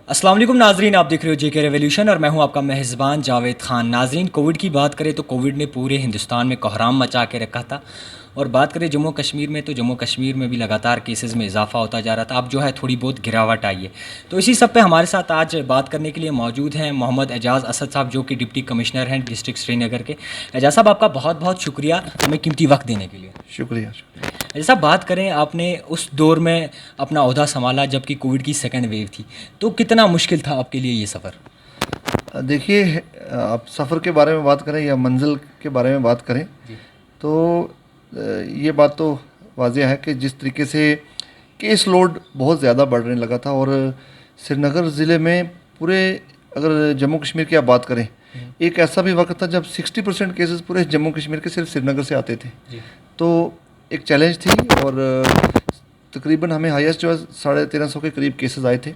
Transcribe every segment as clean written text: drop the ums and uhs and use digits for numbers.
अस्सलाम वालेकुम नाजरीन, आप देख रहे हो जेके रेवोल्यूशन और मैं हूं आपका मेज़बान जावेद खान। नाजरीन, कोविड की बात करें तो कोविड ने पूरे हिंदुस्तान में कोहराम मचा के रखा था। और बात करें जम्मू कश्मीर में तो जम्मू कश्मीर में भी लगातार केसेस में इजाफा होता जा रहा था। अब जो है थोड़ी बहुत गिरावट आई है। तो इसी सब पे हमारे साथ आज बात करने के लिए मौजूद हैं मोहम्मद एजाज़ असद साहब, जो कि डिप्टी कमिश्नर हैं डिस्ट्रिक्ट श्रीनगर के। एजाज़ साहब, आपका बहुत बहुत शुक्रिया हमें कीमती वक्त देने के लिए। शुक्रिया शुक्रिया। जैसा बात करें, आपने उस दौर में अपना ओहदा संभाला जबकि कोविड की सेकंड वेव थी, तो कितना मुश्किल था आपके लिए ये सफ़र? देखिए, आप सफ़र के बारे में बात करें या मंजिल के बारे में बात करें तो ये बात तो वाज़ेह है कि जिस तरीके से केस लोड बहुत ज़्यादा बढ़ने लगा था और श्रीनगर ज़िले में पूरे, अगर जम्मू कश्मीर की आप बात करें, एक ऐसा भी वक्त था जब 60% केसेस पूरे जम्मू कश्मीर के सिर्फ श्रीनगर से आते थे। तो एक चैलेंज थी और तकरीबन हमें हाईएस्ट जो है 1350 के करीब केसेस आए थे।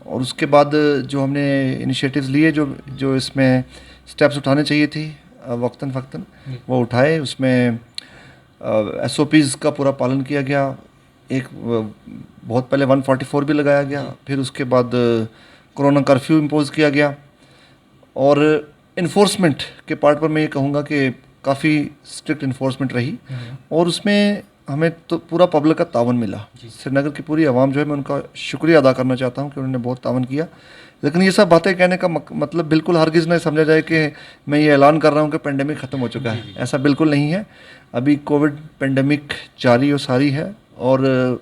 और उसके बाद जो हमने इनिशिएटिव्स लिए, जो इसमें स्टेप्स उठाने चाहिए थे वक्तन फ़क्तन, वो उठाए। उसमें SOPs का पूरा पालन किया गया। एक बहुत पहले 144 भी लगाया गया, फिर उसके बाद कोरोना कर्फ्यू इम्पोज़ किया गया। और इन्फोर्समेंट के पार्ट पर मैं ये कहूँगा कि काफ़ी स्ट्रिक्ट इन्फोर्समेंट रही और उसमें हमें तो पूरा पब्लिक का तावन मिला। श्रीनगर की पूरी आवाम जो है, मैं उनका शुक्रिया अदा करना चाहता हूँ कि उन्होंने बहुत तावन किया। लेकिन ये सब बातें कहने का मतलब बिल्कुल हरगिज़ नहीं समझा जाए कि मैं ये ऐलान कर रहा हूँ कि पेंडेमिक ख़त्म हो चुका है। ऐसा बिल्कुल नहीं है। अभी कोविड पेंडेमिक जारी और सारी है। और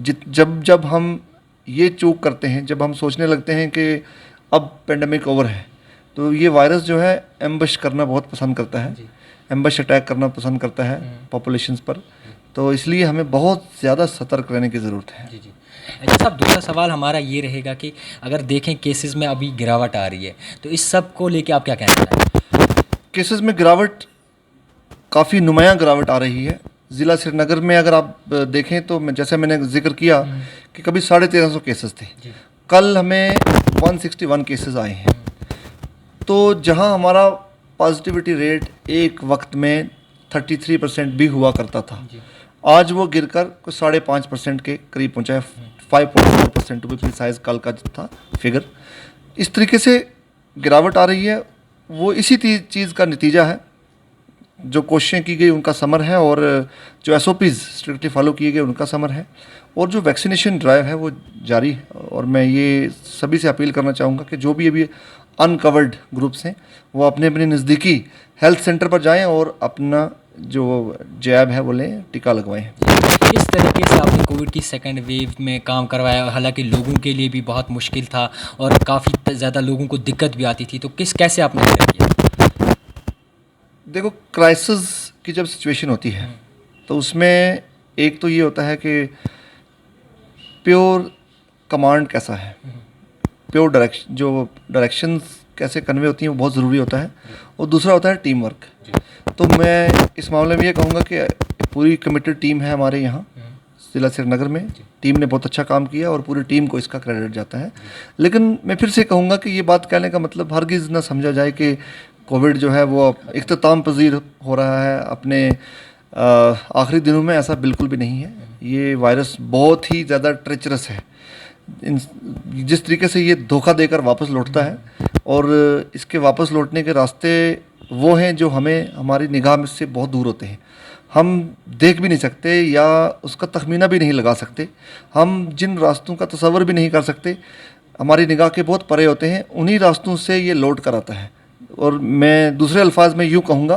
जब जब हम ये चूक करते हैं, जब हम सोचने लगते हैं कि अब पेंडेमिक ओवर है, तो ये वायरस जो है एम्बश करना बहुत पसंद करता है, एम्बश अटैक करना पसंद करता है पॉपुलेशंस पर। तो इसलिए हमें बहुत ज़्यादा सतर्क रहने की ज़रूरत है। जी। अच्छा साहब, दूसरा सवाल हमारा ये रहेगा कि अगर देखें केसेस में अभी गिरावट आ रही है, तो इस सब को लेके आप क्या कहना चाहें? केसेस में गिरावट, काफ़ी नुमायाँ गिरावट आ रही है। ज़िला श्रीनगर में अगर आप देखें तो जैसे मैंने जिक्र किया कि कभी 1350 केसेस थे, कल हमें 161 केसेस आए हैं। तो जहां हमारा पॉजिटिविटी रेट एक वक्त में 33% भी हुआ करता था, आज वो गिरकर कुछ 5.5% के करीब पहुंचा है। 5.4% टू बी प्रिसाइज कल का था फिगर। इस तरीके से गिरावट आ रही है। वो इसी चीज़ का नतीजा है। जो कोशिशें की गई उनका समर है और जो SOPs स्ट्रिक्टली फॉलो किए गए उनका समर है। और जो वैक्सीनेशन ड्राइव है वो जारी है। और मैं ये सभी से अपील करना चाहूँगा कि जो भी अभी अनकवर्ड ग्रुप्स हैं, वो अपने अपने नज़दीकी हेल्थ सेंटर पर जाएं और अपना जो जैब है वो लें, टीका लगवाएं। किस तरीके से आपने कोविड की सेकंड वेव में काम करवाया? हालांकि लोगों के लिए भी बहुत मुश्किल था और काफ़ी ज़्यादा लोगों को दिक्कत भी आती थी, तो कैसे आपने हैंडल किया? देखो, क्राइसिस की जब सिचुएशन होती है तो उसमें एक तो ये होता है कि प्योर कमांड कैसा है, प्योर डायरेक्शंस कैसे कन्वे होती हैं, वो बहुत ज़रूरी होता है। और दूसरा होता है टीम वर्क। तो मैं इस मामले में ये कहूँगा कि पूरी कमिटेड टीम है हमारे यहाँ ज़िला श्रीनगर में। टीम ने बहुत अच्छा काम किया और पूरी टीम को इसका क्रेडिट जाता है। लेकिन मैं फिर से कहूँगा कि ये बात कहने का मतलब हरगिज़ ना समझा जाए कि कोविड जो है वो इख्तिताम पजीर हो रहा है अपने आखिरी दिनों में। ऐसा बिल्कुल भी नहीं है। ये वायरस बहुत ही ज़्यादा ट्रेचरस है। जिस तरीके से ये धोखा देकर वापस लौटता है, और इसके वापस लौटने के रास्ते वो हैं जो हमें, हमारी निगाह में से बहुत दूर होते हैं। हम देख भी नहीं सकते या उसका तखमीना भी नहीं लगा सकते। हम जिन रास्तों का तसव्वुर भी नहीं कर सकते, हमारी निगाह के बहुत परे होते हैं, उन्हीं रास्तों से ये लौट कर आता है। और मैं दूसरे अल्फाज में यूँ कहूँगा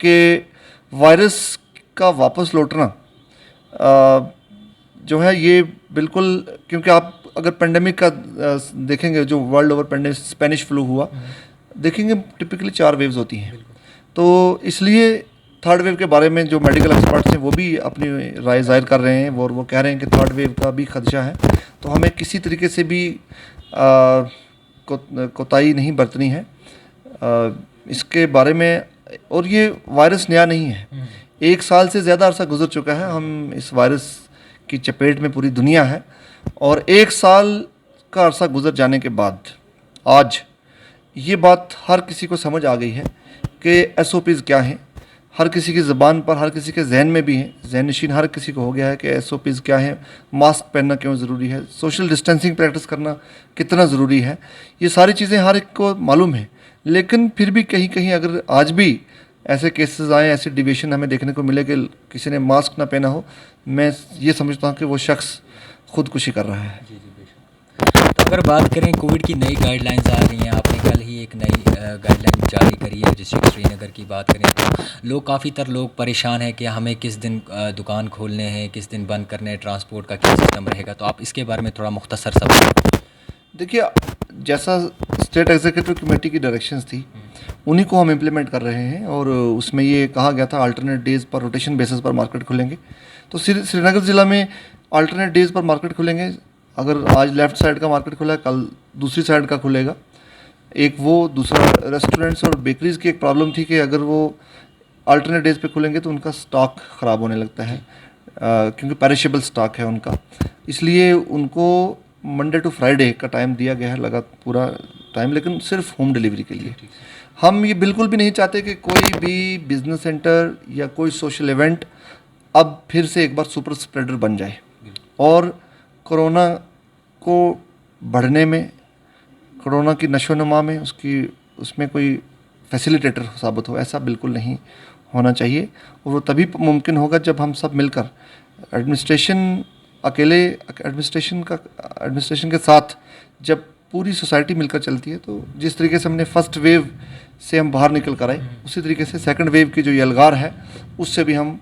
कि वायरस का वापस लौटना जो है ये बिल्कुल, क्योंकि आप अगर पेंडेमिक का देखेंगे, जो world over pandemic Spanish flu हुआ, देखेंगे टिपिकली 4 वेव्स होती हैं। तो इसलिए थर्ड वेव के बारे में जो मेडिकल एक्सपर्ट्स हैं वो भी अपनी राय जाहिर कर रहे हैं और वो कह रहे हैं कि थर्ड वेव का भी खदशा है। तो हमें किसी तरीके से भी कोताही नहीं बरतनी है इसके बारे में। और ये वायरस नया नहीं है। 1 साल से ज़्यादा अरसा गुजर चुका है, हम इस वायरस की चपेट में पूरी दुनिया है। और 1 साल का अरसा गुजर जाने के बाद आज ये बात हर किसी को समझ आ गई है कि SOPs क्या हैं। हर किसी की ज़बान पर, हर किसी के जहन में भी है, जहन नशीन हर किसी को हो गया है कि SOPs क्या है, मास्क पहनना क्यों ज़रूरी है, सोशल डिस्टेंसिंग प्रैक्टिस करना कितना ज़रूरी है। ये सारी चीज़ें हर एक को मालूम है, लेकिन फिर भी कहीं कहीं अगर आज भी ऐसे केसेस आए, ऐसे डिविएशन हमें देखने को मिले कि किसी ने मास्क ना पहना हो, मैं ये समझता हूँ कि वो शख्स खुदकुशी कर रहा है। तो अगर बात करें कोविड की नई गाइडलाइंस आ रही हैं, आपने कल ही एक नई गाइडलाइन जारी करी है डिस्ट्रिक्ट श्रीनगर की बात करें तो लोग परेशान हैं कि हमें किस दिन दुकान खोलने हैं, किस दिन बंद करने हैं, ट्रांसपोर्ट का क्या सिस्टम रहेगा। तो आप इसके बारे में थोड़ा मुख्तसर सा बताएं। देखिए, जैसा स्टेट एग्जीक्यूटिव कमेटी की डायरेक्शंस थी, उन्हीं को हम इम्प्लीमेंट कर रहे हैं और उसमें ये कहा गया था अल्टरनेट डेज़ पर रोटेशन बेसिस पर मार्केट खुलेंगे। तो श्रीनगर ज़िला में अल्टरनेट डेज़ पर मार्केट खुलेंगे। अगर आज लेफ़्ट साइड का मार्केट खुला है, कल दूसरी साइड का खुलेगा। एक वो, दूसरा रेस्टोरेंट्स और बेकरीज़ की एक प्रॉब्लम थी कि अगर वो अल्टरनेट डेज़ पे खुलेंगे तो उनका स्टॉक ख़राब होने लगता है, क्योंकि पेरिशेबल स्टॉक है उनका। इसलिए उनको मंडे टू फ्राइडे का टाइम दिया गया है, लगा पूरा टाइम, लेकिन सिर्फ होम डिलीवरी के लिए। हम ये बिल्कुल भी नहीं चाहते कि कोई भी बिजनेस सेंटर या कोई सोशल इवेंट अब फिर से एक बार सुपर स्प्रेडर बन जाए और कोरोना को बढ़ने में, कोरोना की नशोनुमा में उसमें कोई फैसिलिटेटर साबित हो। ऐसा बिल्कुल नहीं होना चाहिए और वो तभी मुमकिन होगा जब हम सब मिलकर, एडमिनिस्ट्रेशन अकेले, एडमिनिस्ट्रेशन के साथ जब पूरी सोसाइटी मिलकर चलती है, तो जिस तरीके से हमने फर्स्ट वेव से हम बाहर निकल कर आए, उसी तरीके से सेकंड वेव की जो यलगार है उससे भी हम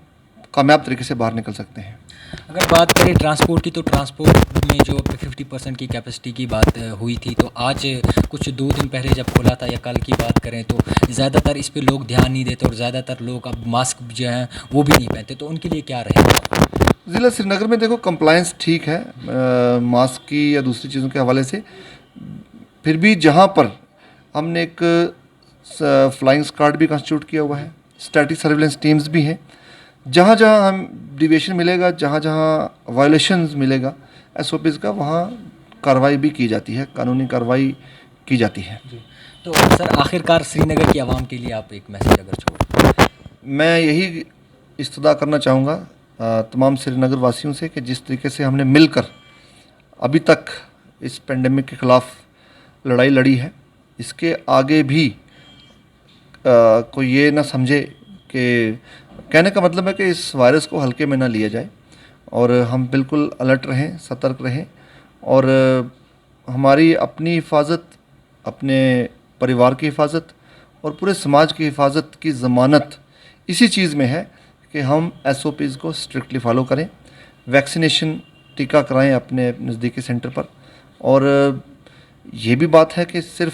कामयाब तरीके से बाहर निकल सकते हैं। अगर बात करें ट्रांसपोर्ट की, तो ट्रांसपोर्ट में जो 50% की कैपेसिटी की बात हुई थी, तो आज कुछ 2 दिन पहले जब खुला था या कल की बात करें तो ज़्यादातर इस पे लोग ध्यान नहीं देते और ज़्यादातर लोग अब मास्क जो हैं वो भी नहीं पहनते। तो उनके लिए क्या रहेगा? ज़िला श्रीनगर में देखो कंप्लायंस ठीक है मास्क की या दूसरी चीज़ों के हवाले से। फिर भी जहाँ पर हमने एक फ्लाइंग स्क्वाड भी कंस्टिट्यूट किया हुआ है, स्टैटिक सर्विलेंस टीम्स भी हैं, जहाँ जहाँ हम डिविएशन मिलेगा, जहाँ जहाँ वायलेशंस मिलेगा SOPs का, वहाँ कार्रवाई भी की जाती है, कानूनी कार्रवाई की जाती है। तो सर आखिरकार श्रीनगर की आवाम के लिए आप एक मैसेज अगर छोड़। मैं यही इस्तदा करना चाहूँगा तमाम श्रीनगर वासियों से कि जिस तरीके से हमने मिलकर अभी तक इस पेंडेमिक के ख़िलाफ़ लड़ाई लड़ी है, इसके आगे भी कोई ये ना समझे कि, कहने का मतलब है कि इस वायरस को हल्के में ना लिया जाए और हम बिल्कुल अलर्ट रहें, सतर्क रहें और हमारी अपनी हिफाजत, अपने परिवार की हिफाजत और पूरे समाज की हिफाजत की ज़मानत इसी चीज़ में है कि हम SOPs को स्ट्रिक्टली फॉलो करें, वैक्सीनेशन, टीका कराएं अपने नज़दीकी सेंटर पर। और ये भी बात है कि सिर्फ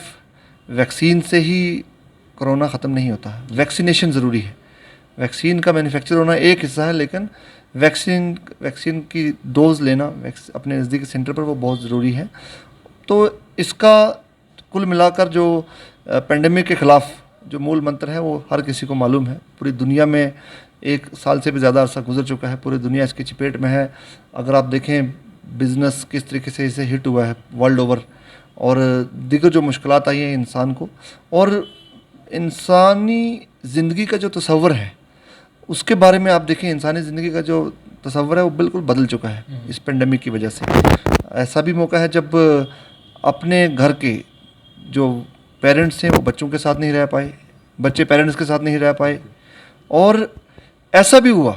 वैक्सीन से ही कोरोना ख़त्म नहीं होता, वैक्सीनेशन ज़रूरी है। वैक्सीन का मैन्युफैक्चर होना एक हिस्सा है, लेकिन वैक्सीन की डोज लेना अपने नज़दीकी सेंटर पर वो बहुत ज़रूरी है। तो इसका कुल मिलाकर जो पेंडेमिक के ख़िलाफ़ जो मूल मंत्र है वो हर किसी को मालूम है। पूरी दुनिया में 1 साल से भी ज़्यादा अरसा गुजर चुका है, पूरी दुनिया इसकी चपेट में है। अगर आप देखें बिज़नेस किस तरीके से इसे हिट हुआ है वर्ल्ड ओवर, और दीगर जो मुश्किलात आई हैं इंसान को, और इंसानी ज़िंदगी का जो तसव्वुर है उसके बारे में आप देखें, इंसानी ज़िंदगी का जो तसव्वुर है वो बिल्कुल बदल चुका है इस पेंडेमिक की वजह से। ऐसा भी मौका है जब अपने घर के जो पेरेंट्स हैं वो बच्चों के साथ नहीं रह पाए, बच्चे पेरेंट्स के साथ नहीं रह पाए, और ऐसा भी हुआ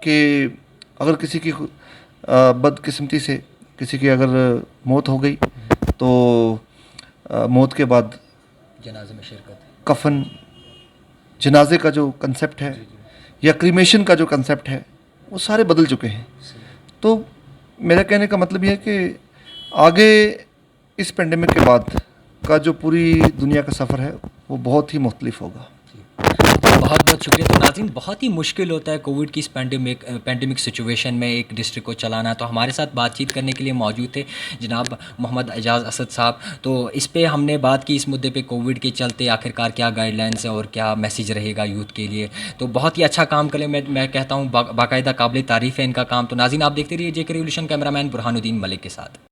कि अगर किसी की बदकिस्मती से किसी की अगर मौत हो गई तो मौत के बाद जनाजे में शिरकत, कफन, जनाजे का जो कंसेप्ट है या क्रीमेशन का जो कंसेप्ट है वो सारे बदल चुके हैं। तो मेरा कहने का मतलब ये है कि आगे इस पेंडेमिक के बाद का जो पूरी दुनिया का सफ़र है वो बहुत ही मुख्तलिफ होगा। बहुत बहुत शुक्रिया। तो नाज़रीन, बहुत ही मुश्किल होता है कोविड की इस पैंडेमिक सिचुएशन में एक डिस्ट्रिक्ट को चलाना। तो हमारे साथ बातचीत करने के लिए मौजूद थे जनाब मोहम्मद एजाज़ असद साहब। तो इस पे हमने बात की, इस मुद्दे पे कोविड के चलते आखिरकार क्या गाइडलाइंस है और क्या मैसेज रहेगा यूथ के लिए। तो बहुत ही अच्छा काम करें, मैं कहता हूँ बाकायदा काबिल तारीफ़ है इनका काम। तो नाज़रीन, आप देखते रहिए JK revolution, cameraman Burhanuddin Malik के साथ।